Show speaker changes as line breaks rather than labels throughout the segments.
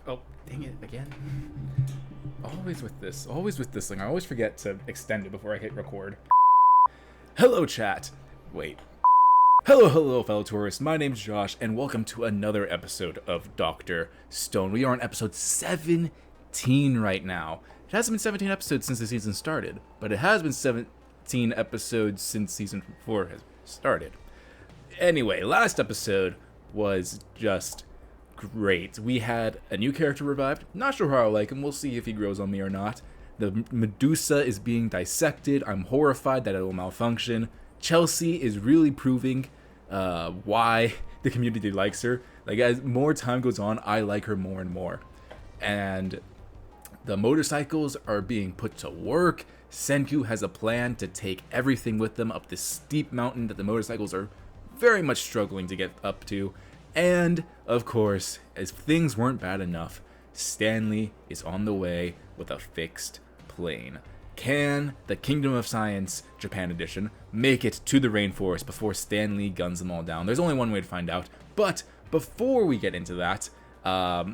Oh, dang it, again. Always with this thing. I always forget to extend it before I hit record. Hello, chat. Wait. Hello, fellow tourists. My name's Josh, and welcome to another episode of Dr. Stone. We are on episode 17 right now. It hasn't been 17 episodes since the season started, but it has been 17 episodes since season 4 has started. Anyway, last episode was just great. We had a new character revived. Not sure how I like him. We'll see if he grows on me or not. The Medusa is being dissected. I'm horrified that it will malfunction. Chelsea is really proving why the community likes her. Like, as more time goes on, I like her more and more. And the motorcycles are being put to work. Senku has a plan to take everything with them up this steep mountain that the motorcycles are very much struggling to get up to. And, of course, as things weren't bad enough, Stanley is on the way with a fixed plane. Can the Kingdom of Science, Japan edition, make it to the rainforest before Stanley guns them all down? There's only one way to find out. But before we get into that, I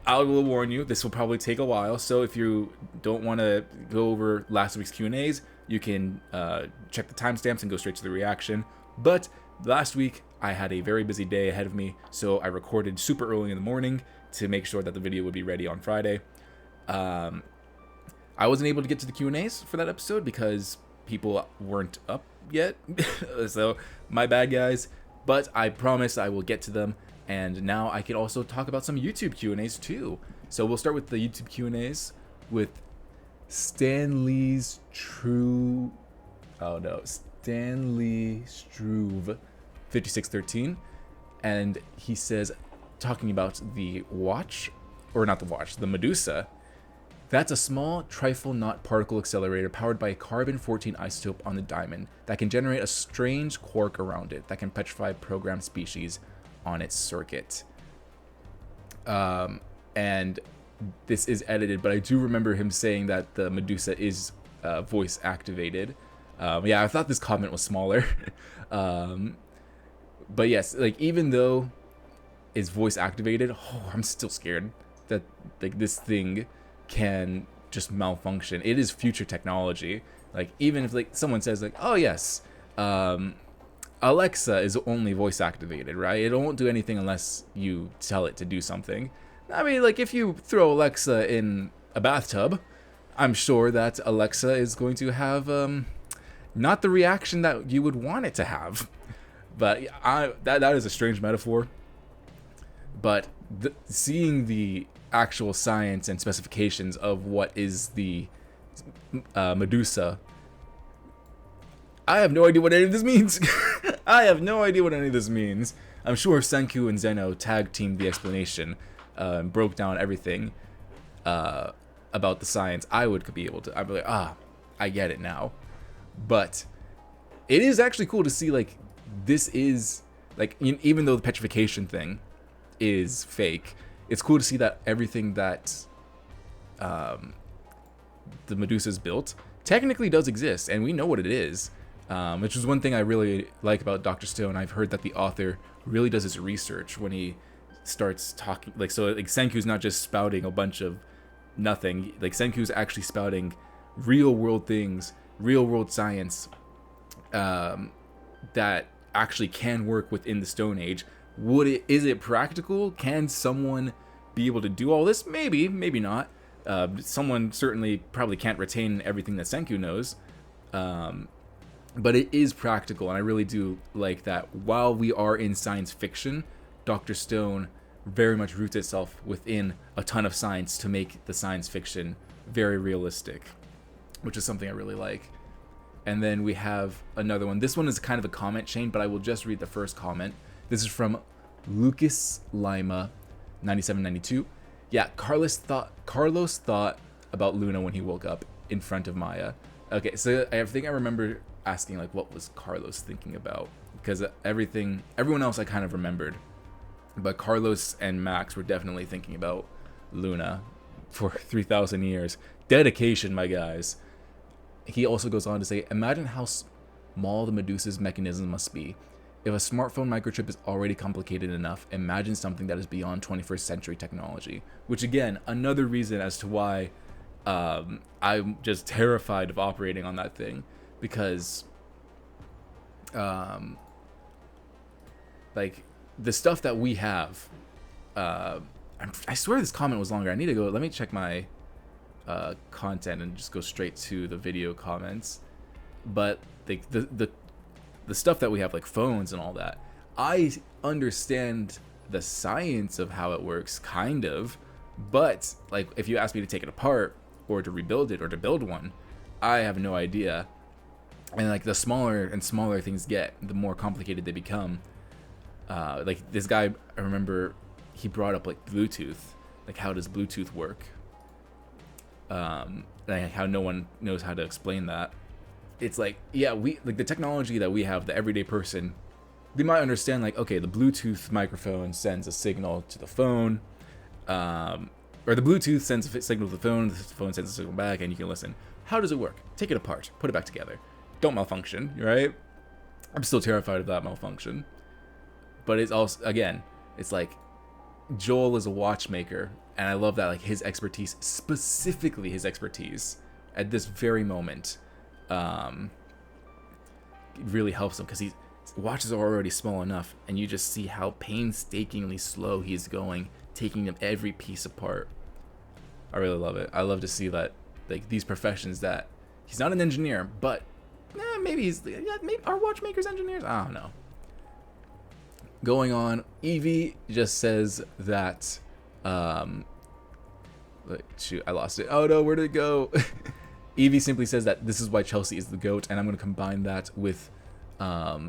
will warn you, this will probably take a while. So if you don't want to go over last week's Q&As, you can check the timestamps and go straight to the reaction. But last week, I had a very busy day ahead of me, so I recorded super early in the morning to make sure that the video would be ready on Friday. I wasn't able to get to the Q&As for that episode because people weren't up yet, so my bad, guys, but I promise I will get to them, and now I can also talk about some YouTube Q&As too. So we'll start with the YouTube Q&As with Stanley Struve 5613, and he says, talking about the Medusa, that's a small trifle knot particle accelerator powered by a carbon-14 isotope on the diamond that can generate a strange quark around it that can petrify programmed species on its circuit. And this is edited, but I do remember him saying that the Medusa is voice activated. Yeah, I thought this comment was smaller. But yes, like, even though it's voice activated, I'm still scared that like this thing can just malfunction. It is future technology. Like, even if like someone says like, oh yes, Alexa is only voice activated, right? It won't do anything unless you tell it to do something. I mean, like, if you throw Alexa in a bathtub, I'm sure that Alexa is going to have not the reaction that you would want it to have. But that is a strange metaphor. But seeing the actual science and specifications of what is the Medusa, I have no idea what any of this means. I have no idea what any of this means. I'm sure Senku and Zeno tag teamed the explanation, broke down everything about the science. I'd be like, I get it now. But it is actually cool to see, like, this is, like, even though the petrification thing is fake, it's cool to see that everything that the Medusa's built technically does exist, and we know what it is, which is one thing I really like about Dr. Stone. I've heard that the author really does his research when he starts talking, like, so like Senku's not just spouting a bunch of nothing. Like, Senku's actually spouting real world things, real world science that actually can work within the Stone Age. Is it practical? Can someone be able to do all this? Maybe not. Someone certainly probably can't retain everything that Senku knows. But it is practical, and I really do like that. While we are in science fiction, Dr. Stone very much roots itself within a ton of science to make the science fiction very realistic, which is something I really like. And then we have another one. This one is kind of a comment chain, but I will just read the first comment. This is from Lucas Lima, 9792. Yeah, Carlos thought about Luna when he woke up in front of Maya. Okay, so I think I remember asking, like, what was Carlos thinking about? Because everyone else I kind of remembered. But Carlos and Max were definitely thinking about Luna for 3,000 years. Dedication, my guys. He also goes on to say, imagine how small the Medusa's mechanism must be. If a smartphone microchip is already complicated enough, imagine something that is beyond 21st century technology. Which, again, another reason as to why I'm just terrified of operating on that thing. Because, like, the stuff that we have... I swear this comment was longer. I need to go... Let me check my content and just go straight to the video comments. But the stuff that we have, like phones and all that, I understand the science of how it works, kind of, but like if you ask me to take it apart or to rebuild it or to build one, I have no idea. And like the smaller and smaller things get, the more complicated they become. Like this guy, I remember he brought up like Bluetooth, like how does Bluetooth work? Like how no one knows how to explain that. It's like, yeah, we like the technology that we have, the everyday person, they might understand like, okay, the Bluetooth microphone sends a signal to the phone, or the Bluetooth sends a signal to the phone sends a signal back, and you can listen. How does it work? Take it apart, put it back together. Don't malfunction, right? I'm still terrified of that malfunction. But it's also, again, it's like Joel is a watchmaker, and I love that, like his expertise, specifically his expertise at this very moment, really helps him because his watches are already small enough, and you just see how painstakingly slow he's going, taking them every piece apart. I really love it. I love to see that, like these professions that he's not an engineer, but maybe he's, maybe are watchmakers engineers? I don't know. Going on, Evie just says that, shoot, I lost it. Oh no, where did it go? Evie simply says that this is why Chelsea is the GOAT, and I'm going to combine that with, why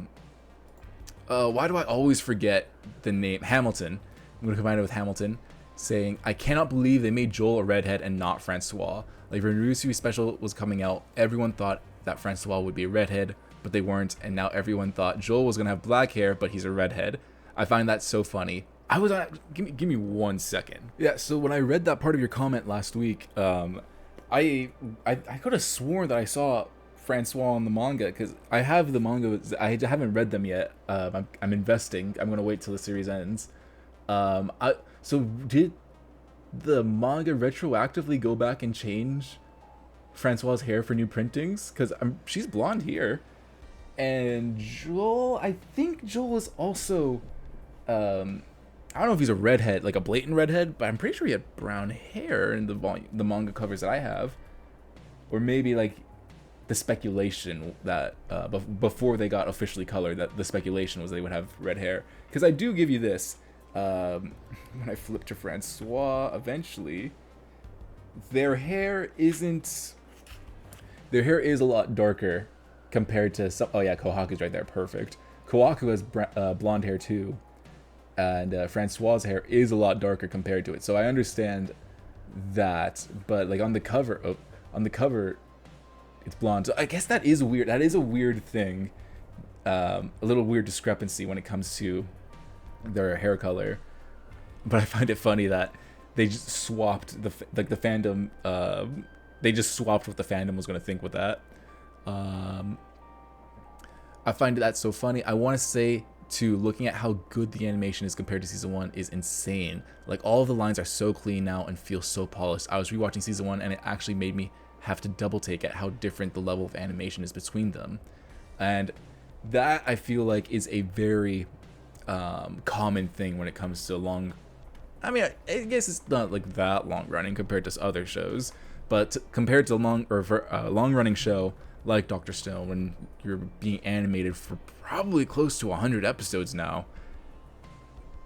do I always forget the name? Hamilton. I'm going to combine it with Hamilton, saying, I cannot believe they made Joel a redhead and not Francois. Like, when Rusu special was coming out, everyone thought that Francois would be a redhead, but they weren't, and now everyone thought Joel was going to have black hair, but he's a redhead. I find that so funny. I was on... Give me 1 second. Yeah, so when I read that part of your comment last week, I could have sworn that I saw Francois in the manga, because I have the manga. I haven't read them yet. I'm investing. I'm gonna wait till the series ends. So did the manga retroactively go back and change Francois's hair for new printings? Because she's blonde here, and Joel. I think Joel is also. I don't know if he's a redhead, like a blatant redhead, but I'm pretty sure he had brown hair in the manga covers that I have. Or maybe like the speculation that before they got officially colored, that the speculation was they would have red hair. Because I do give you this, when I flip to Francois eventually, their hair is a lot darker compared to some. Oh yeah, Kohaku's right there, perfect. Kohaku has blonde hair too. And Francois's hair is a lot darker compared to it, so I understand that. But like on the cover, it's blonde. So I guess that is weird. That is a weird thing, a little weird discrepancy when it comes to their hair color. But I find it funny that they just swapped the fandom. They just swapped what the fandom was going to think with that. I find that so funny. I want to say, to looking at how good the animation is compared to season 1 is insane. Like all of the lines are so clean now and feel so polished. I was rewatching season 1 and it actually made me have to double take at how different the level of animation is between them. And that I feel like is a very common thing when it comes to long. I mean, I guess it's not like that long running compared to other shows, but compared to a long running show like Dr. Stone, when you're being animated for probably close to 100 episodes now.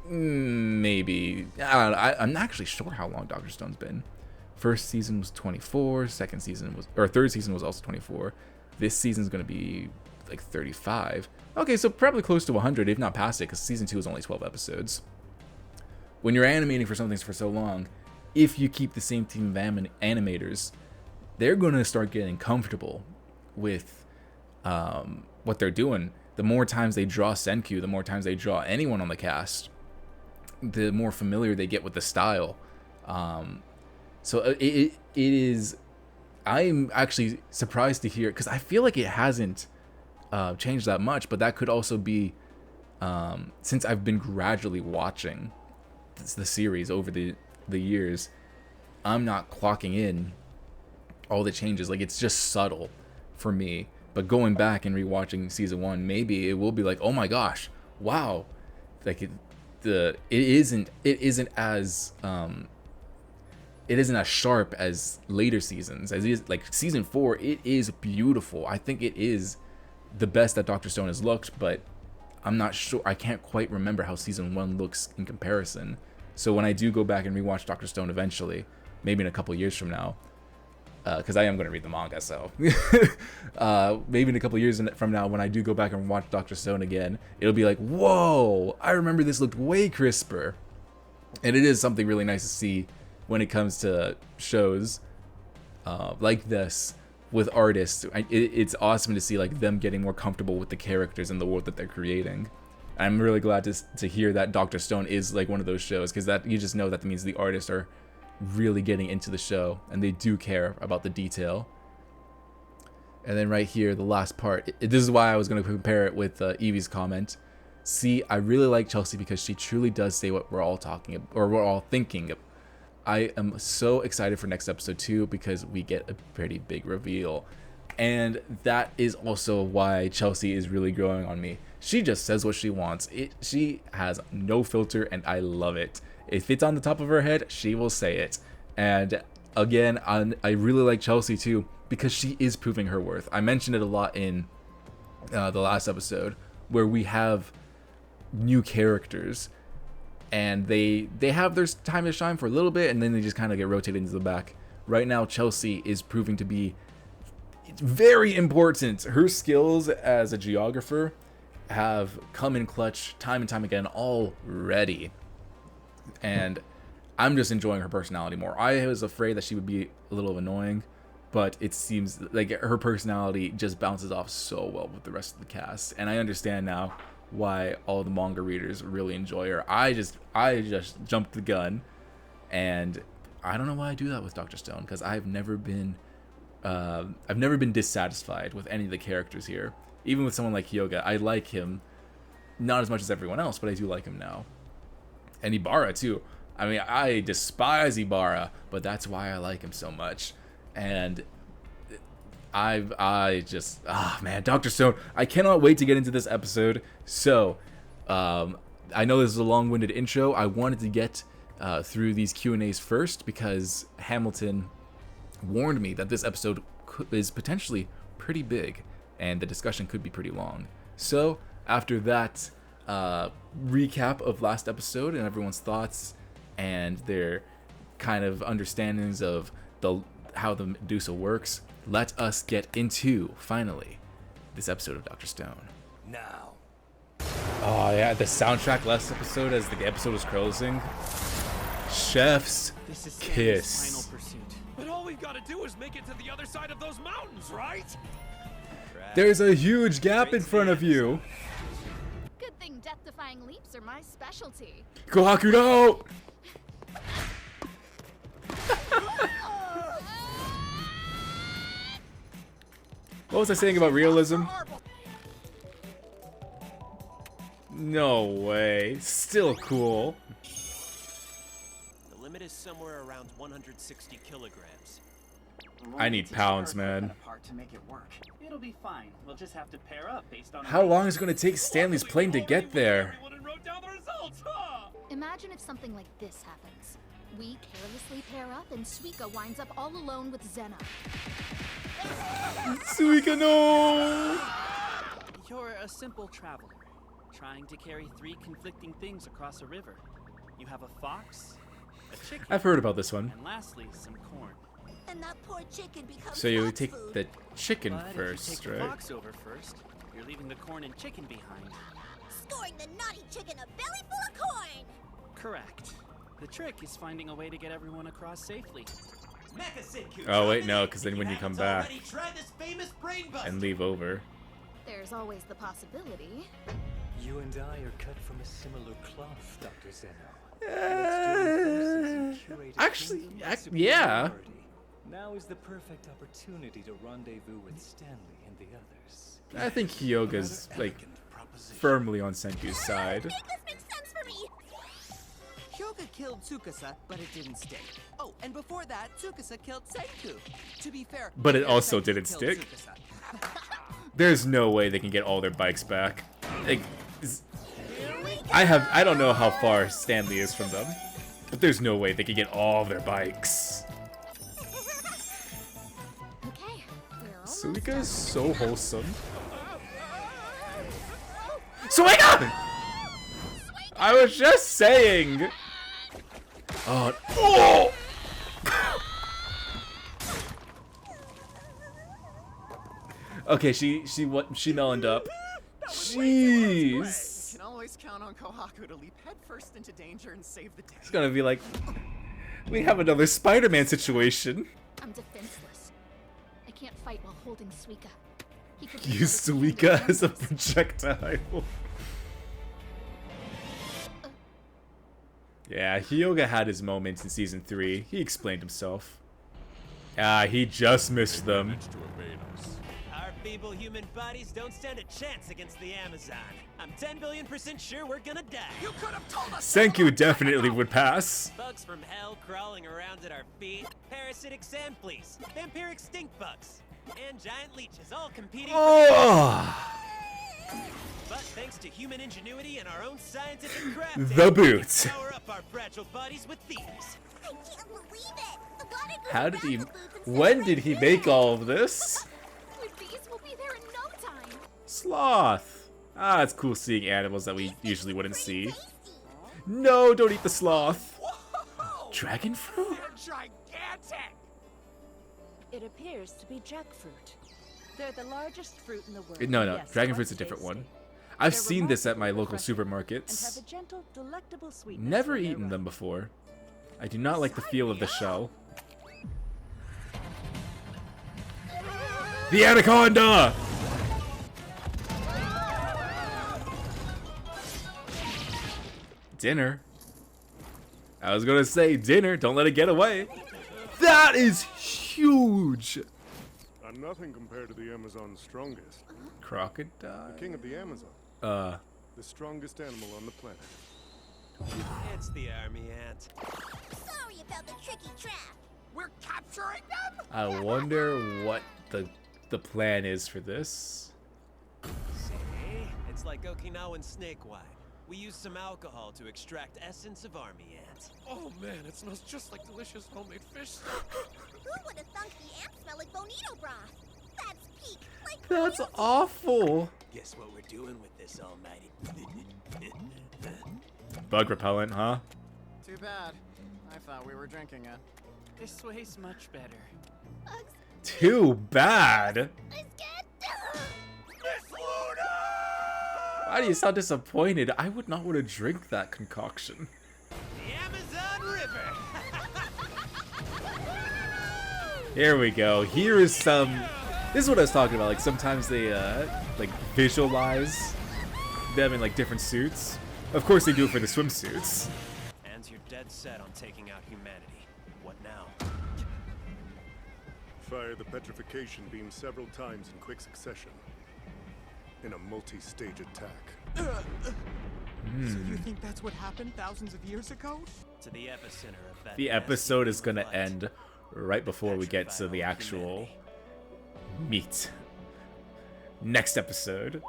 Maybe. I'm not actually sure how long Dr. Stone's been. First season was 24, third season was also 24. This season's going to be like 35. Okay, so probably close to 100, if not past it, because season 2 is only 12 episodes. When you're animating for something for so long, if you keep the same team of animators, they're going to start getting comfortable with what they're doing. The more times they draw Senku, the more times they draw anyone on the cast, the more familiar they get with the style. So it is. I'm actually surprised to hear, because I feel like it hasn't changed that much, but that could also be since I've been gradually watching the series over the years, I'm not clocking in all the changes. Like, it's just subtle for me. But going back and rewatching season 1, maybe it will be like, oh my gosh, wow, like it isn't as sharp as later seasons. As it is, like season 4, it is beautiful. I think it is the best that Dr. Stone has looked, but I'm not sure. I can't quite remember how season 1 looks in comparison. So when I do go back and rewatch Dr. Stone eventually, maybe in a couple years from now, because I am going to read the manga, so maybe in a couple years from now, when I do go back and watch Dr. Stone again, it'll be like, whoa, I remember this looked way crisper. And it is something really nice to see when it comes to shows like this with artists. It's awesome to see like them getting more comfortable with the characters and the world that they're creating. I'm really glad to hear that Dr. Stone is like one of those shows, because that you just know that means the artists are really getting into the show and they do care about the detail. And then right here, the last part, this is why I was going to compare it with Evie's comment. See, I really like Chelsea because she truly does say what we're all talking about, or we're all thinking. I am so excited for next episode too, because we get a pretty big reveal. And that is also why Chelsea is really growing on me. She just says what she wants. She has no filter, and I love it. If it's on the top of her head, she will say it. And again, I really like Chelsea too, because she is proving her worth. I mentioned it a lot in the last episode, where we have new characters, and they have their time to shine for a little bit, and then they just kind of get rotated into the back. Right now, Chelsea is proving to be very important. Her skills as a geographer have come in clutch time and time again already. And I'm just enjoying her personality more. I was afraid that she would be a little annoying, but it seems like her personality just bounces off so well with the rest of the cast. And I understand now why all the manga readers really enjoy her. I just jumped the gun, and I don't know why I do that with Dr. Stone, because I've never been dissatisfied with any of the characters here. Even with someone like Hyoga, I like him, not as much as everyone else, but I do like him now. And Ibarra too. I mean, I despise Ibarra, but that's why I like him so much. And I just, man, Dr. Stone, I cannot wait to get into this episode. So, I know this is a long-winded intro. I wanted to get through these Q&As first, because Hamilton warned me that this episode is potentially pretty big, and the discussion could be pretty long. So, after that recap of last episode and everyone's thoughts and their kind of understandings of how the Medusa works, let us get into, finally, this episode of Dr. Stone.
Now.
Oh yeah, the soundtrack last episode as the episode was closing. Chef's kiss.
Final pursuit. But all we've got to do is make it to the other side of those mountains, right?
There's a huge gap in front of you.
Good thing death-defying leaps are my specialty.
Kohaku no! What was I saying about realism? No way. Still cool.
The limit is somewhere around 160 kilograms.
I need pounds, man.
To make it work. It'll be fine. We'll just have to pair up based on
How long is it going to take Stanley's plane to get there?
Imagine if something like this happens. We carelessly pair up and Suika winds up all alone with Zena.
Suika, no!
You're a simple traveler, trying to carry 3 conflicting things across a river. You have a fox, a chicken,
I've heard about this one.
and lastly, some corn.
And that poor chicken becomes
So you
fox
take
food.
the chicken
But
first,
if you take the
right?
fox over first, you're leaving the corn and chicken behind.
Scoring the naughty chicken a belly full of corn.
Correct. The trick is finding a way to get everyone across safely.
Oh wait, no, because then when you come back and leave over.
There's always the possibility.
You and I are cut from a similar cloth, Dr. Zeno. And it's joining forces and curated
Actually,
kingdom of
yeah.
superiority. Now is the perfect opportunity to rendezvous with Stanley and the others.
I think Hyoga's like
position.
firmly on Senku's side.
This makes sense for me.
Hyoga killed Tsukasa, but it didn't stick. Oh, and before that, Tsukasa killed Senku. To be fair,
But it also
Senku
didn't
killed
stick.
Tsukasa.
There's no way they can get all their bikes back. Like, I don't know how far Stanley is from them, but there's no way they can get all their bikes.
Okay, we're almost
Suika
done.
is so wholesome. Suika! I was just saying. Oh. Okay, she meloned up. Jeez.
You can always count on Kohaku to leap headfirst into danger and save the day.
It's gonna be like, we have another Spider-Man situation.
I'm defenseless. I can't fight while holding Suika. He could
Use
take
Suika
out
as a
defenses.
projectile. Yeah, Hyoga had his moments in Season 3. He explained himself. He just missed them.
Our feeble human bodies don't stand a chance against the Amazon. I'm 10 billion% sure we're gonna die.
You could have told us.
Senku definitely would pass.
Bugs from hell crawling around at our feet, parasitic sand fleas, vampiric stink bugs, and giant leeches all competing
Oh,
But thanks to human ingenuity and our own scientific crafting,
the
we can
boots.
power up our fragile bodies with these.
I can't believe it. The water goes
How did he?
around the boots instead
When
of
did he
right
make
there.
all of this?
With these, we'll be there in no time.
Sloth. It's cool seeing animals that we usually wouldn't see.
Tasty.
No, don't eat the sloth. Dragon fruit?
Gigantic.
It appears to be jackfruit. They're the largest fruit in the world.
No,
Yes,
dragon
quite
fruit's a different
tasty.
one. I've
They're
seen this at my
remarkably
local
refreshing And
supermarkets.
have a gentle, delectable sweetness.
Never
when they're
eaten them
ripe.
before. I do not like the feel of the shell. The anaconda! Dinner. I was gonna say dinner, don't let it get away. That is huge!
I'm nothing compared to the Amazon's strongest.
Crocodile?
King of the Amazon.
Uh,
The strongest animal on the planet.
It's the army ant.
Sorry about the tricky trap.
We're capturing them.
I wonder what the plan is for this.
See? It's like Okinawan snake wine. We use some alcohol to extract essence of army ants.
Oh man, it smells just like delicious homemade fish.
Who would have thunk the ants smell like bonito broth? That's peak. Like
That's
royalty.
awful.
Guess what we're doing with this almighty...
Bug repellent, huh?
Too bad. I thought we were drinking it.
This way's much better.
Too bad.
I'm scared.
Why do you sound disappointed? I would not want to drink that concoction.
The Amazon River!
Here we go. Here is some. This is what I was talking about. Like sometimes they like visualize them in like different suits. Of course they do it for the swimsuits.
And you're dead set on taking out humanity. What now?
Fire the petrification beam several times in quick succession. In a multi-stage attack.
So you think that's what happened thousands of years ago?
To the epicenter of that.
The
nasty
episode is gonna
light.
end right before we get to
Petrify
the
all
actual
humanity.
meat. Next episode.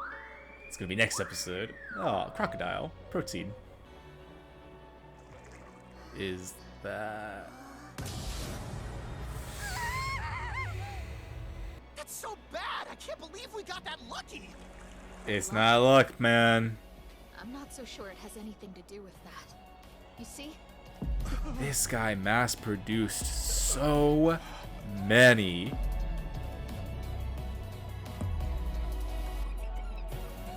It's gonna be next episode. Oh, crocodile. Protein. Is that...
That's so bad. I can't believe we got that lucky.
It's not luck, man.
I'm not so sure it has anything to do with that. You see?
This guy mass-produced so many.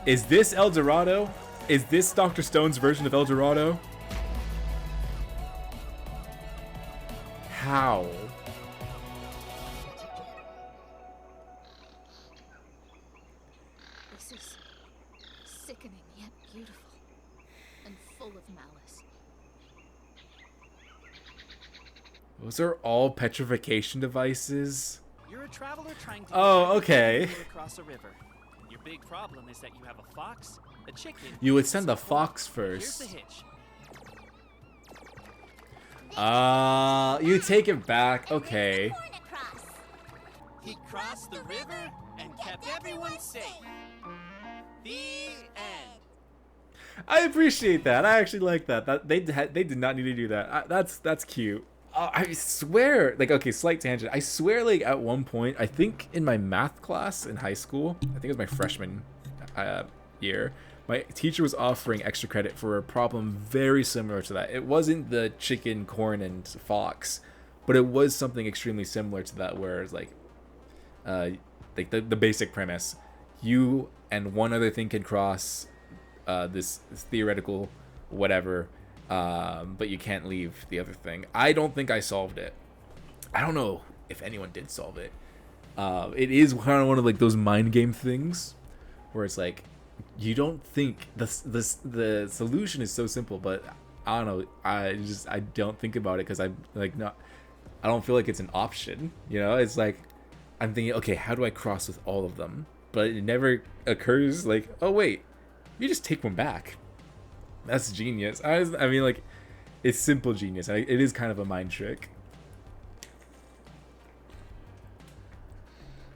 Is this El Dorado? Is this Dr. Stone's version of El Dorado? How?
This is sickening yet beautiful. And full of malice.
Those are all petrification devices.
You're a traveler trying to
Oh,
get
okay.
across a river. Your big problem is that you have a fox, A chicken.
You would send the
is a corn.
fox
Here's the
first.
hitch.
You take it back. Okay.
Corn across.
He crossed the river and kept everyone safe. The end.
I appreciate that. I actually like that. They did not need to do that. That's cute. I swear, like, okay, slight tangent. I swear, like, at one point, I think in my math class in high school, I think it was my freshman year, my teacher was offering extra credit for a problem very similar to that. It wasn't the chicken, corn, and fox, but it was something extremely similar to that, where it's like the basic premise: you and one other thing can cross this theoretical whatever, but you can't leave the other thing. I don't think I solved it. I don't know if anyone did solve it. It is kind of one of like those mind game things where it's like you don't think the solution is so simple, but I don't know. I don't think about it because I'm like not. I don't feel like it's an option. You know, it's like I'm thinking, okay, how do I cross with all of them? But it never occurs like, oh wait, you just take one back. That's genius. I mean, like, it's simple genius. It is kind of a mind trick.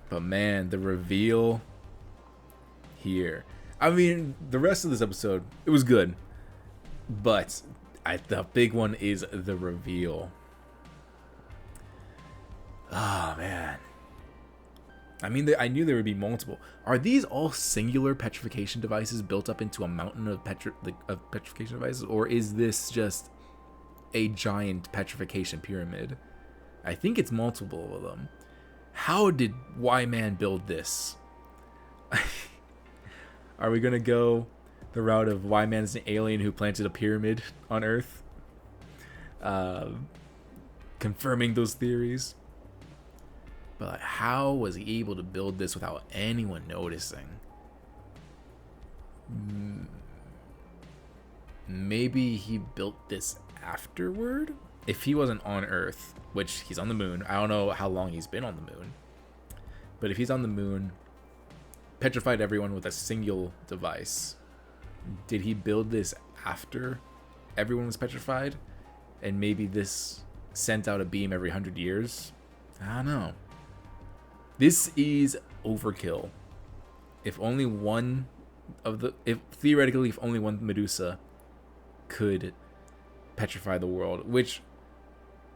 But man, the reveal here. I mean, the rest of this episode, it was good. But the big one is the reveal. Oh, man. I mean, I knew there would be multiple. Are these all singular petrification devices built up into a mountain of petrification devices? Or is this just a giant petrification pyramid? I think it's multiple of them. How did Y-Man build this? Are we going to go the route of Y-Man is an alien who planted a pyramid on Earth? Confirming those theories. But like, how was he able to build this without anyone noticing? Maybe he built this afterward? If he wasn't on Earth, which he's on the moon. I don't know how long he's been on the moon. But if he's on the moon, petrified everyone with a single device. Did he build this after everyone was petrified? And maybe this sent out a beam every 100 years? I don't know. This is overkill. If only one Medusa could petrify the world, which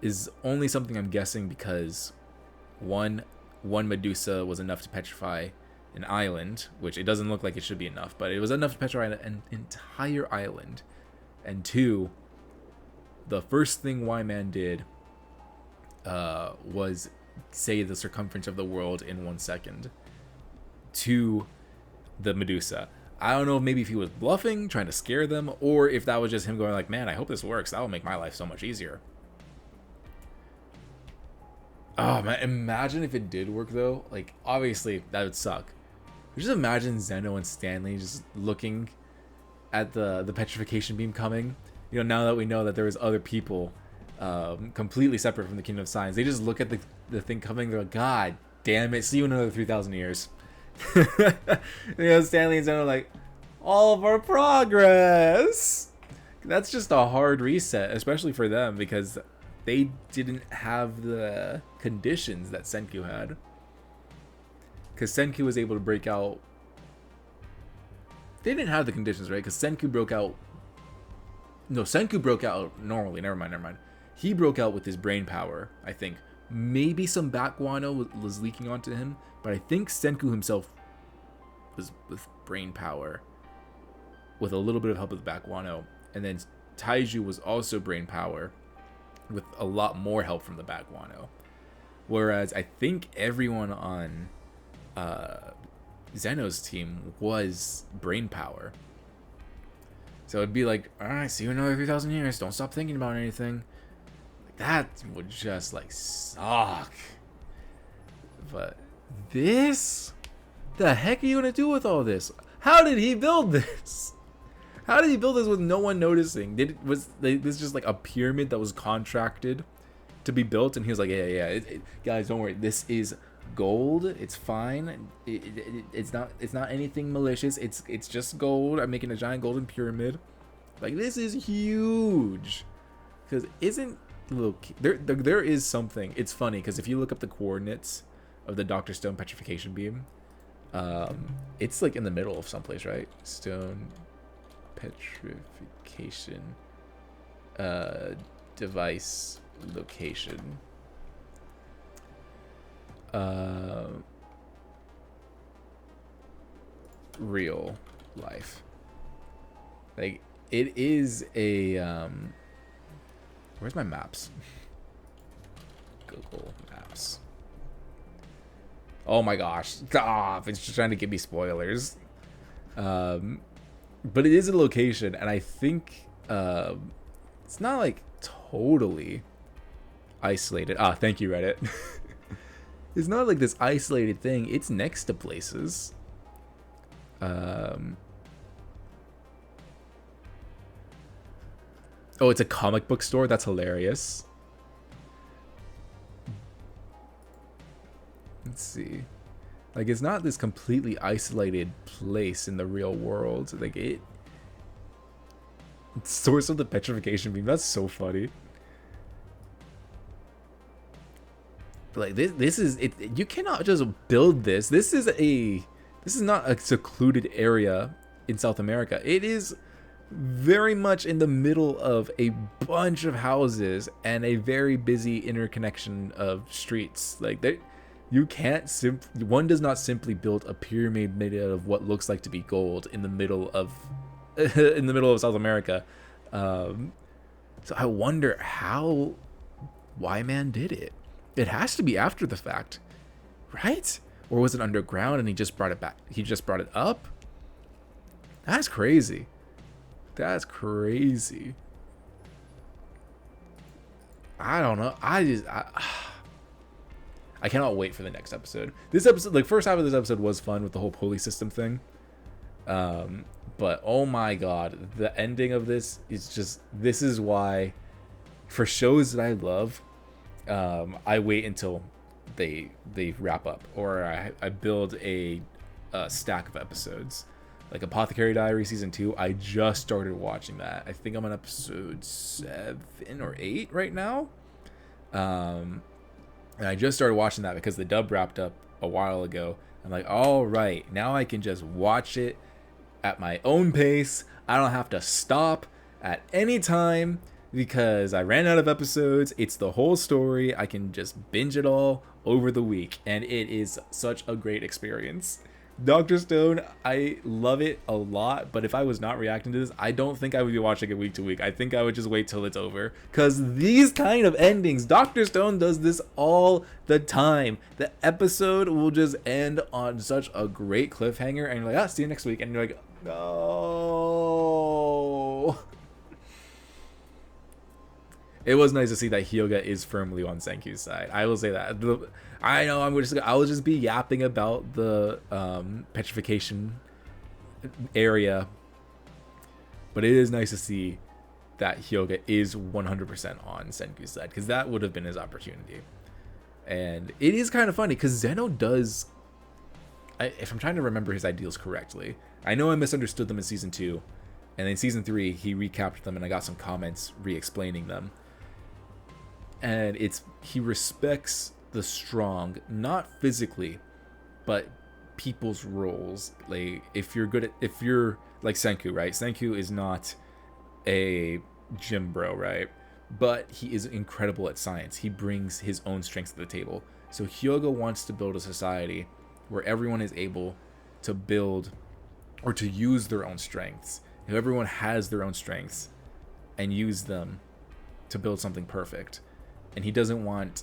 is only something I'm guessing because one Medusa was enough to petrify an island, which it doesn't look like it should be enough, but it was enough to petrify an entire island. And two, the first thing Y-Man did was say the circumference of the world in 1 second to the Medusa. I don't know, maybe if he was bluffing, trying to scare them, or if that was just him going like, man, I hope this works. That will make my life so much easier. Oh man, imagine if it did work though. Like, obviously that would suck. Just imagine Zeno and Stanley just looking at the petrification beam coming. You know, now that we know that there was other people completely separate from the Kingdom of Signs, they just look at the thing coming. They're like, God damn it! See you in another 3,000 years. You know, Stanley and Zeno are like, all of our progress. That's just a hard reset, especially for them because they didn't have the conditions that Senku had. Because Senku was able to break out. They didn't have the conditions, right? Because Senku broke out. No, Senku broke out normally. Never mind. He broke out with his brain power, I think. Maybe some bat guano was leaking onto him, but I think Senku himself was with brain power with a little bit of help with bat guano. And then Taiju was also brain power with a lot more help from the bat guano. Whereas I think everyone on Zeno's team was brain power. So it'd be like, alright, see you in another 3,000 years. Don't stop thinking about anything. That would just like suck. But this? The heck are you gonna do with all this? How did he build this? How did he build this with no one noticing? Was this just like a pyramid that was contracted to be built? And he was like, yeah, guys, don't worry. This is gold. It's fine. It's not anything malicious. It's just gold. I'm making a giant golden pyramid. Like, this is huge. Because isn't there is something. It's funny because if you look up the coordinates of the Dr. Stone petrification beam, it's like in the middle of someplace, right? Stone petrification device location. Real life. Like, it is a where's my maps? Google Maps. Oh my gosh, stop. It's just trying to give me spoilers. But it is a location, and I think it's not like totally isolated. Thank you, Reddit. It's not like this isolated thing. It's next to places. Oh, it's a comic book store? That's hilarious. Let's see. Like, it's not this completely isolated place in the real world. Like, source of the petrification beam. That's so funny. Like, this is it. You cannot just build this. This is not a secluded area in South America. It is very much in the middle of a bunch of houses and a very busy interconnection of streets. Like, you can't one does not simply build a pyramid made out of what looks like to be gold in the middle of South America. So I wonder how Y-Man did it. It has to be after the fact, right? Or was it underground and he just brought it back? He just brought it up? That's crazy. That's crazy. I don't know. I cannot wait for the next episode. This episode, like, first half of this episode was fun with the whole pulley system thing. But oh my god, the ending of this is just, this is why for shows that I love, I wait until they wrap up, or I build a stack of episodes. Like Apothecary Diary season 2, I just started watching that. I think I'm on episode 7 or 8 right now. And I just started watching that because the dub wrapped up a while ago. I'm like, all right, now I can just watch it at my own pace. I don't have to stop at any time because I ran out of episodes. It's the whole story. I can just binge it all over the week, and it is such a great experience. Dr. Stone, I love it a lot, but if I was not reacting to this, I don't think I would be watching it week to week. I think I would just wait till it's over, because these kind of endings, Dr. Stone does this all the time. The episode will just end on such a great cliffhanger, and you're like, see you next week, and you're like, no. It was nice to see that Hyoga is firmly on Senku's side. I will say that. I know I will just be yapping about the petrification area, but it is nice to see that Hyoga is 100% on Senku's side, because that would have been his opportunity. And it is kind of funny because Zeno does, if I'm trying to remember his ideals correctly, I know I misunderstood them in season 2, and in season 3 he recapped them, and I got some comments re-explaining them. And he respects the strong, not physically, but people's roles. Like, if you're like Senku, right? Senku is not a gym bro, right? But he is incredible at science. He brings his own strengths to the table. So Hyoga wants to build a society where everyone is able to build or to use their own strengths. If everyone has their own strengths and use them to build something perfect. And he doesn't want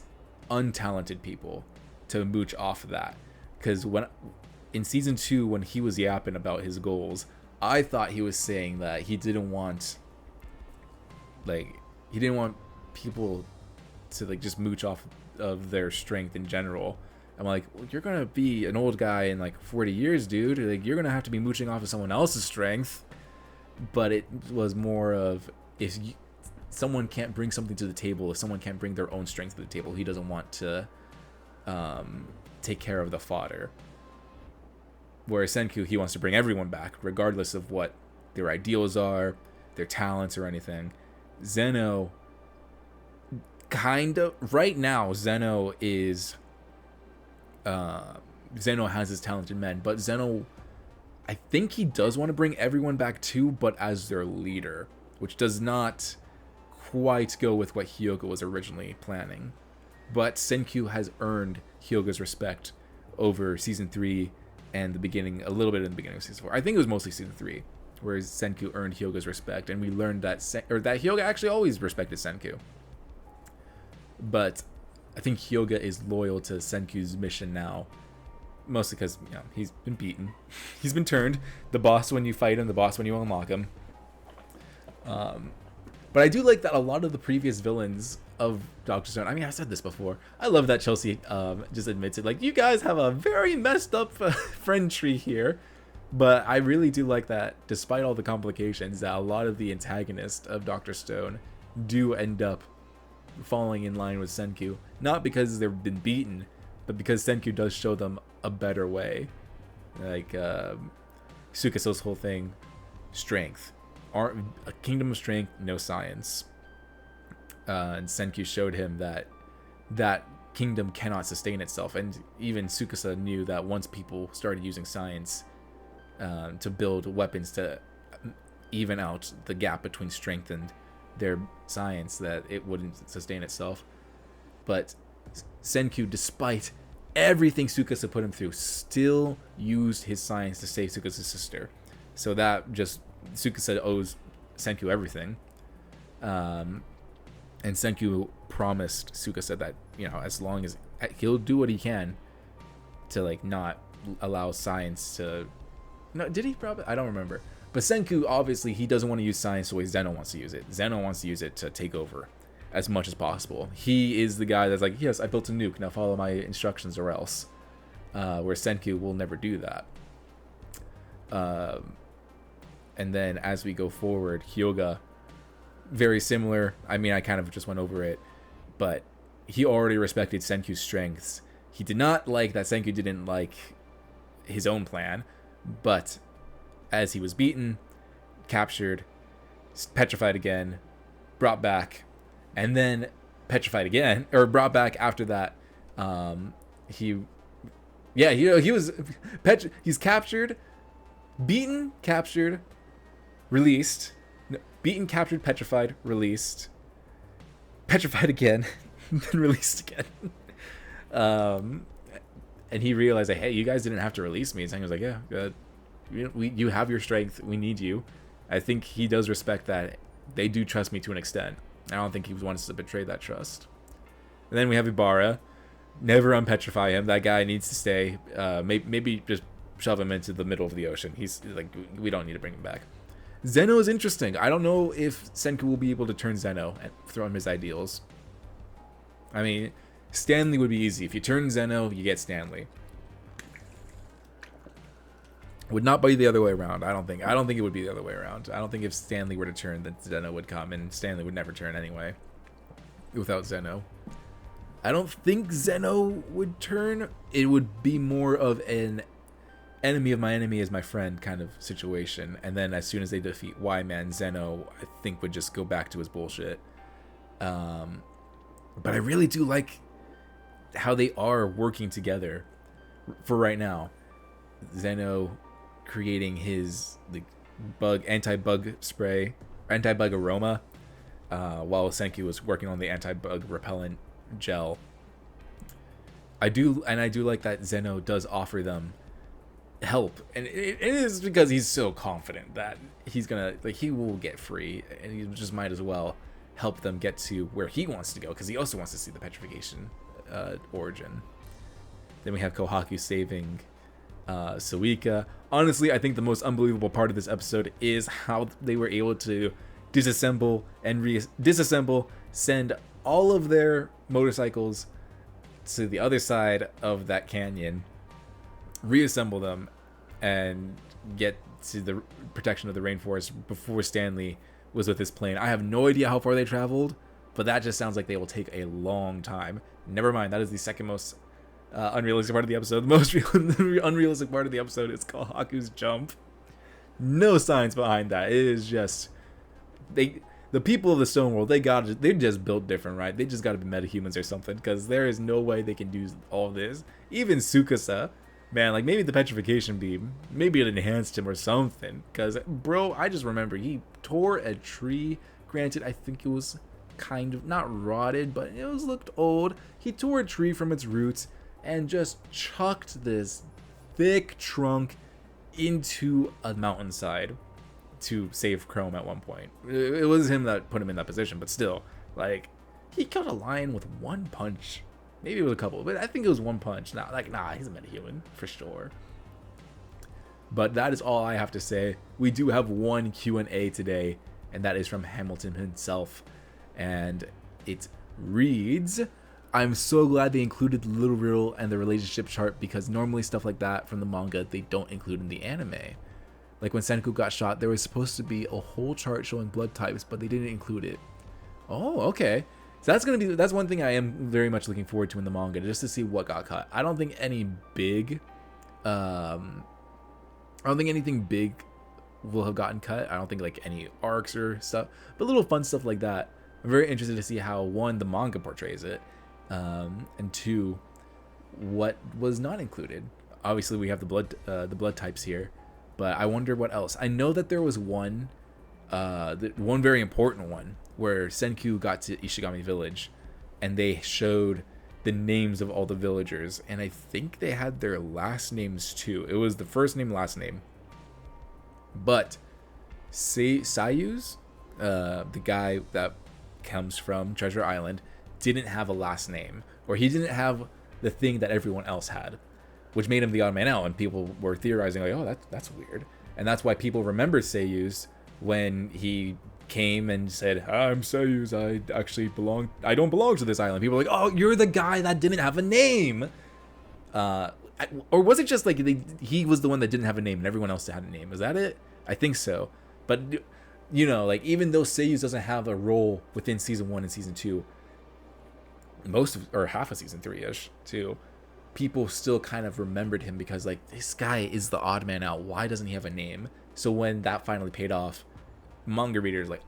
untalented people to mooch off of that. Because in season 2, when he was yapping about his goals, I thought he was saying that he didn't want people to like just mooch off of their strength in general. I'm like, well, you're gonna be an old guy in like 40 years, dude. Like, you're gonna have to be mooching off of someone else's strength. But it was more of, someone can't bring something to the table, if someone can't bring their own strength to the table, he doesn't want to take care of the fodder. Whereas Senku, he wants to bring everyone back, regardless of what their ideals are, their talents, or anything. Zeno, kind of, right now, Zeno has his talented men, but Zeno, I think he does want to bring everyone back too, but as their leader, which does not quite go with what Hyoga was originally planning. But Senku has earned Hyoga's respect over season 3 and a little bit in the beginning of season 4. I think it was mostly season 3, where Senku earned Hyoga's respect, and we learned that that Hyoga actually always respected Senku. But I think Hyoga is loyal to Senku's mission now, mostly because he's been beaten, he's been turned, the boss when you fight him, the boss when you unlock him. But I do like that a lot of the previous villains of Dr. Stone, I mean, I said this before, I love that Chelsea just admits it, like, you guys have a very messed up friend tree here. But I really do like that, despite all the complications, that a lot of the antagonists of Dr. Stone do end up falling in line with Senku. Not because they've been beaten, but because Senku does show them a better way. Like, Sukasa's whole thing, strength. A kingdom of strength, no science. And Senku showed him that that kingdom cannot sustain itself. And even Tsukasa knew that once people started using science to build weapons to even out the gap between strength and their science, that it wouldn't sustain itself. But Senku, despite everything Tsukasa put him through, still used his science to save Tsukasa's sister. So that just, Tsukasa owes Senku everything. And Senku promised Tsukasa that, as long as he'll do what he can to, like, not allow science to... No, did he probably? I don't remember. But Senku, obviously, he doesn't want to use science the way Zeno wants to use it. Zeno wants to use it to take over as much as possible. He is the guy that's like, yes, I built a nuke, now follow my instructions or else. Where Senku will never do that. And then as we go forward, Hyoga, very similar. I mean, I kind of just went over it. But he already respected Senku's strengths. He did not like that Senku didn't like his own plan. But as he was beaten, captured, petrified again, brought back, and then petrified again, or brought back after that, he's captured, beaten, captured, released, beaten, captured, petrified, released, petrified again, then released again. And he realized, like, hey, you guys didn't have to release me. And Senku was like, yeah, you have your strength. We need you. I think he does respect that. They do trust me to an extent. I don't think he wants to betray that trust. And then we have Ibarra. Never unpetrify him. That guy needs to stay. Maybe just shove him into the middle of the ocean. He's like, we don't need to bring him back. Zeno is interesting. I don't know if Senku will be able to turn Zeno and throw him his ideals. I mean, Stanley would be easy. If you turn Zeno, you get Stanley. Would not be the other way around. I don't think it would be the other way around. I don't think if Stanley were to turn, that Zeno would come, and Stanley would never turn anyway without Zeno. I don't think Zeno would turn. It would be more of an enemy of my enemy is my friend kind of situation. And then as soon as they defeat Y-Man, Zeno, I think, would just go back to his bullshit. But I really do like how they are working together for right now. Zeno creating his anti-bug spray, anti-bug aroma, while Senku was working on the anti-bug repellent gel. I do like that Zeno does offer them help, and it is because he's so confident that he's gonna, like, he will get free, and he just might as well help them get to where he wants to go, because he also wants to see the petrification origin. Then we have Kohaku saving Suika. Honestly, I think the most unbelievable part of this episode is how they were able to disassemble and disassemble, send all of their motorcycles to the other side of that canyon, reassemble them, and get to the protection of the rainforest before Stanley was with his plane. I have no idea how far they traveled, but that just sounds like they will take a long time. Never mind, that is the second most unrealistic part of the episode. The most unrealistic part of the episode is Kohaku's jump. No science behind that. It is just the people of the stone world, they just built different, right? They just gotta be metahumans or something, because there is no way they can do all this. Even Tsukasa, man, like maybe the petrification beam, maybe it enhanced him or something, because bro, I just remember he tore a tree. Granted, I think it was kind of not rotted, but it looked old. He tore a tree from its roots and just chucked this thick trunk into a mountainside to save Chrome at one point. It was him that put him in that position, but still, like, he killed a lion with one punch. Maybe it was a couple, but I think it was one punch. Nah, he's a metahuman for sure. But that is all I have to say. We do have one Q&A today, and that is from Hamilton himself. And it reads, I'm so glad they included the little riddle and the relationship chart, because normally stuff like that from the manga they don't include in the anime. Like when Senku got shot, there was supposed to be a whole chart showing blood types, but they didn't include it. Oh, okay. So that's one thing I am very much looking forward to in the manga, just to see what got cut. I don't think any big, I don't think anything big will have gotten cut. I don't think like any arcs or stuff, but little fun stuff like that. I'm very interested to see how, one, the manga portrays it, and two, what was not included. Obviously, we have the blood types here. But I wonder what else. I know that there was one very important one where Senku got to Ishigami Village and they showed the names of all the villagers. And I think they had their last names too. It was the first name, last name. But Sayu's, the guy that comes from Treasure Island, didn't have a last name. Or he didn't have the thing that everyone else had, which made him the odd man out, and people were theorizing like, oh, that's weird. And that's why people remember Seiyu's when he came and said, I'm Seiyu's, I don't belong to this island. People were like, oh, you're the guy that didn't have a name. Or was it just like he was the one that didn't have a name and everyone else had a name? Was that it? I think so. But, you know, like, even though Seiyu's doesn't have a role within season 1 and season 2, or half of season 3-ish too, people still kind of remembered him because, like, this guy is the odd man out. Why doesn't he have a name? So when that finally paid off, manga readers like,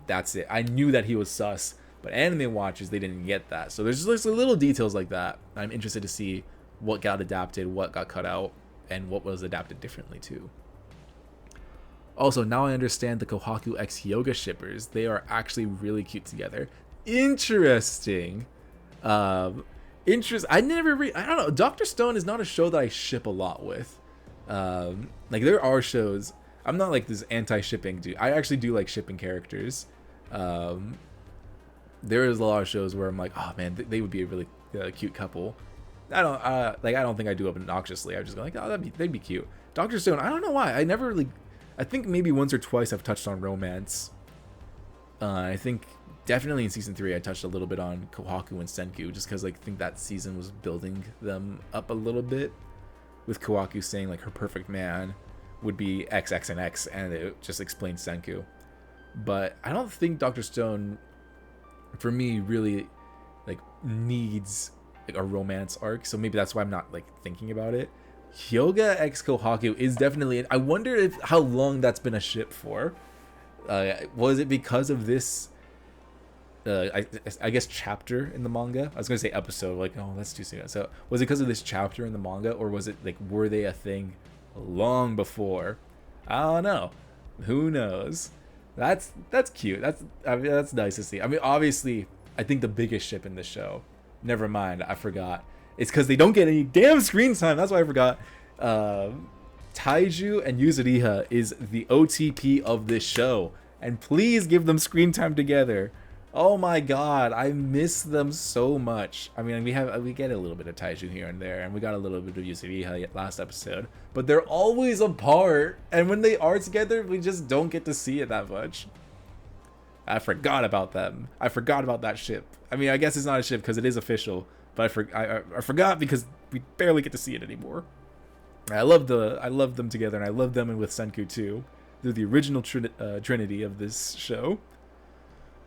that's it. I knew that he was sus, but anime watchers, they didn't get that. So there's just little details like that. I'm interested to see what got adapted, what got cut out, and what was adapted differently too. Also, now I understand the Kohaku x Hyoga shippers. They are actually really cute together. Interesting. I don't know. Dr. Stone is not a show that I ship a lot with. Like, there are shows. I'm not like this anti-shipping dude. I actually do like shipping characters. There is a lot of shows where I'm like, oh man, they would be a really cute couple. I don't think I do obnoxiously. I just go like, oh, they'd be cute. Dr. Stone, I don't know why. I think maybe once or twice I've touched on romance. I think definitely in season 3 I touched a little bit on Kohaku and Senku, just because, like, I think that season was building them up a little bit, with Kohaku saying like her perfect man would be X, X, and X, and it just explained Senku. But I don't think Dr. Stone, for me, really like needs like a romance arc, so maybe that's why I'm not like thinking about it. Hyoga x Kohaku is definitely, I wonder how long that's been a ship for. Was it because of this I guess chapter in the manga? I was gonna say episode, like, oh, that's too soon. So was it because of this chapter in the manga, or was it like, were they a thing long before? I don't know. Who knows? That's cute. That's nice to see. I mean, obviously, I think the biggest ship in this show, never mind, I forgot. It's because they don't get any damn screen time. That's why I forgot. Taiju and Yuzuriha is the OTP of this show, and please give them screen time together. Oh my god, I miss them so much. I mean, we get a little bit of Taiju here and there, and we got a little bit of Yuzuriha last episode, but they're always apart, and when they are together, we just don't get to see it that much. I forgot about them. I forgot about that ship. I mean, I guess it's not a ship because it is official, but I forgot because we barely get to see it anymore. I love them together, and I love them with Senku too. They're the original trinity of this show.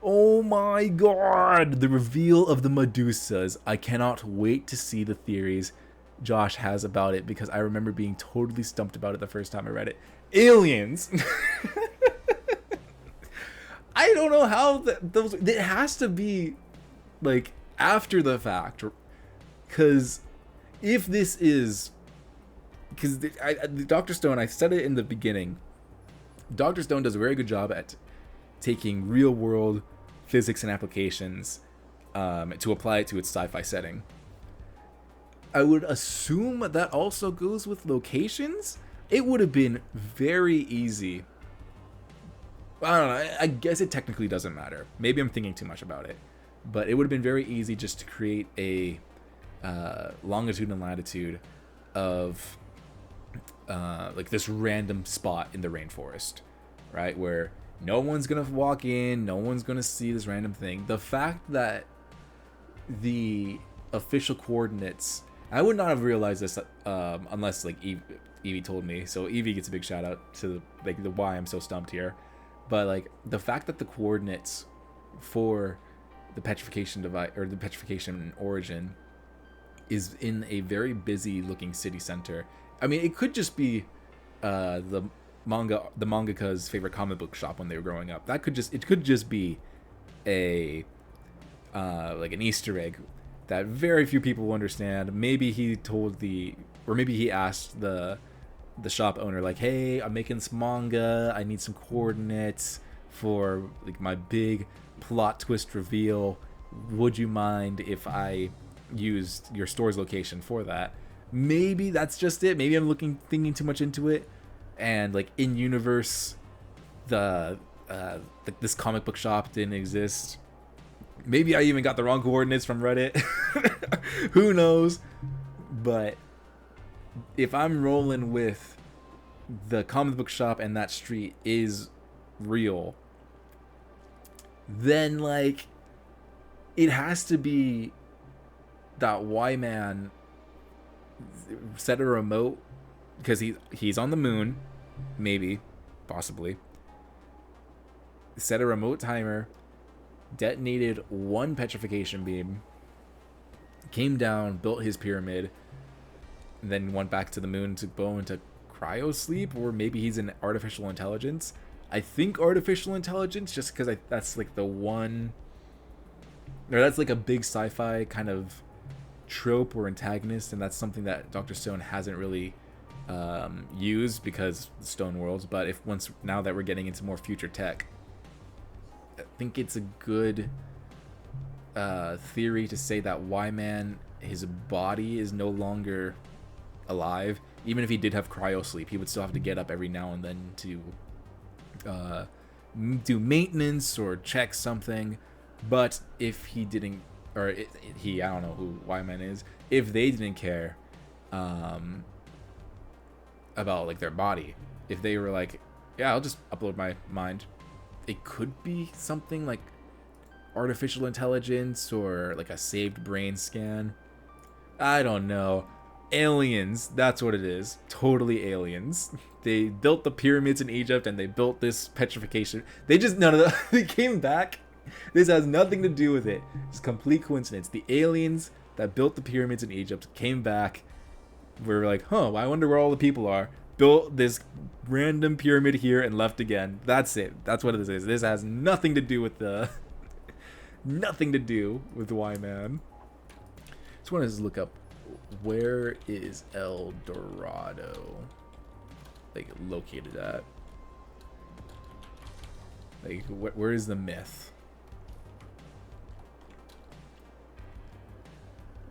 Oh my god! The reveal of the Medusas. I cannot wait to see the theories Josh has about it, because I remember being totally stumped about it the first time I read it. Aliens! I don't know how those... It has to be, like, after the fact. Because if this is... Because Dr. Stone, I said it in the beginning, Dr. Stone does a very good job at taking real-world physics and applications to apply it to its sci-fi setting. I would assume that also goes with locations. It would have been very easy. I don't know. I guess it technically doesn't matter. Maybe I'm thinking too much about it. But it would have been very easy just to create a longitude and latitude of like this random spot in the rainforest, right? Where no one's going to walk in, no one's going to see this random thing. The fact that the official coordinates... I would not have realized this unless like Evie told me. So Evie gets a big shout out to like the why I'm so stumped here. But like the fact that the coordinates for the petrification device or the petrification origin is in a very busy looking city center. I mean, it could just be the mangaka's favorite comic book shop when they were growing up. It could just be a like an Easter egg that very few people will understand. Maybe he asked the shop owner, like, hey, I'm making this manga, I need some coordinates for like my big plot twist reveal. Would you mind if I used your store's location for that? Maybe that's just it. Maybe I'm thinking too much into it, and like in universe this comic book shop didn't exist. Maybe I even got the wrong coordinates from Reddit. Who knows? But if I'm rolling with the comic book shop and that street is real, then like it has to be that Y-Man set a remote, because he's on the moon, maybe, possibly, set a remote timer, detonated one petrification beam, came down, built his pyramid, and then went back to the moon to go into cryo sleep. Or maybe he's an artificial intelligence. I think artificial intelligence, just because that's like the one, or that's like a big sci-fi kind of trope or antagonist, and that's something that Dr. Stone hasn't really used because Stone Worlds. But now that we're getting into more future tech, I think it's a good theory to say that Y-Man, his body is no longer alive. Even if he did have cryo sleep, he would still have to get up every now and then to do maintenance or check something. But if he didn't, or I don't know who Y-Man is, if they didn't care about like their body, if they were like, yeah, I'll just upload my mind, it could be something like artificial intelligence or like a saved brain scan. I don't know. Aliens, that's what it is. Totally aliens. They built the pyramids in Egypt and they built this petrification. They came back. This has nothing to do with it. It's complete coincidence. The aliens that built the pyramids in Egypt came back. We're like, huh, I wonder where all the people are. Built this random pyramid here and left again. That's it. That's what this is. This has nothing to do with nothing to do with Y-Man. Just want to look up, where is El Dorado like located at? Like where is the myth?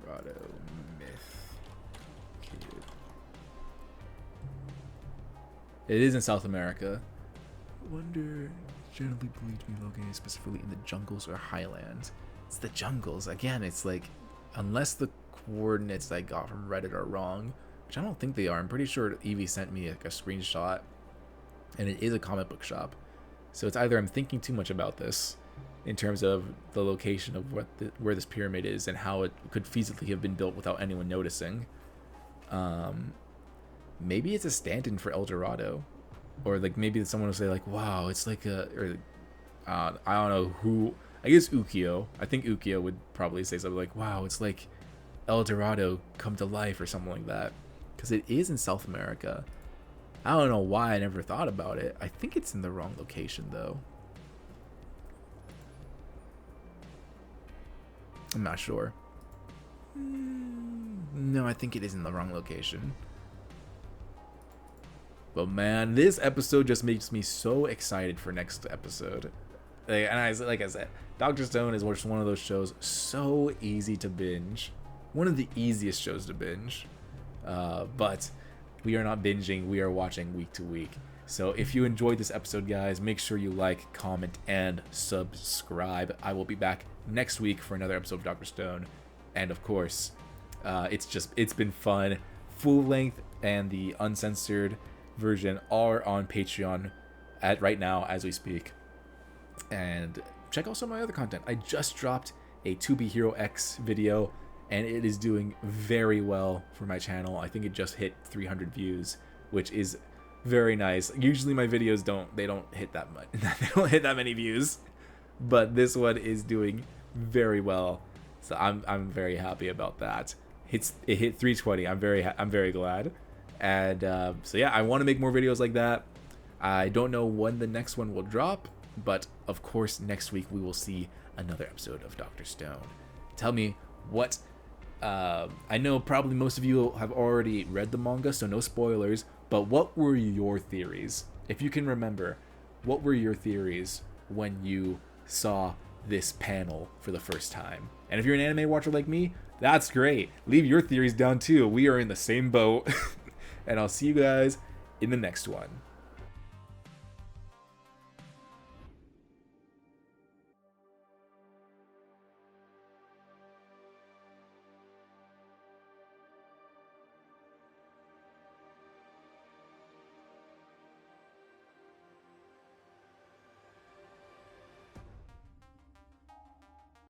Dorado myth. It is in South America. Wonder generally believed to be located specifically in the jungles or highlands. It's the jungles again. It's like, unless the coordinates I got from Reddit are wrong, which I don't think they are. I'm pretty sure Evie sent me like a screenshot, and it is a comic book shop. So it's either I'm thinking too much about this in terms of the location of where this pyramid is and how it could feasibly have been built without anyone noticing. Maybe it's a stand-in for El Dorado, or like maybe someone will say like, wow, it's like I don't know who. I guess Ukio. I think Ukio would probably say something like, wow, it's like El Dorado come to life or something like that. Because it is in South America. I don't know why I never thought about it. I think it's in the wrong location, though. I'm not sure. No, I think it is in the wrong location. But man, this episode just makes me so excited for next episode. Like I said, Dr. Stone is just one of those shows so easy to binge. One of the easiest shows to binge. But we are not binging, we are watching week to week. So if you enjoyed this episode, guys, make sure you like, comment, and subscribe. I will be back next week for another episode of Dr. Stone. And of course, it's been fun. Full length and the uncensored version are on Patreon right now as we speak. And check out some of my other content. I just dropped a 2B Hero X video, and it is doing very well for my channel. I think it just hit 300 views, which is very nice. Usually my videos don't hit that much. They don't hit that many views, but this one is doing very well. So I'm very happy about that. It hit 320. I'm very glad. And so yeah, I want to make more videos like that. I don't know when the next one will drop, but of course next week we will see another episode of Dr. Stone. Tell me what. I know probably most of you have already read the manga, so no spoilers. But what were your theories? If you can remember, what were your theories when you saw this panel for the first time? And if you're an anime watcher like me, that's great. Leave your theories down too. We are in the same boat. And I'll see you guys in the next one.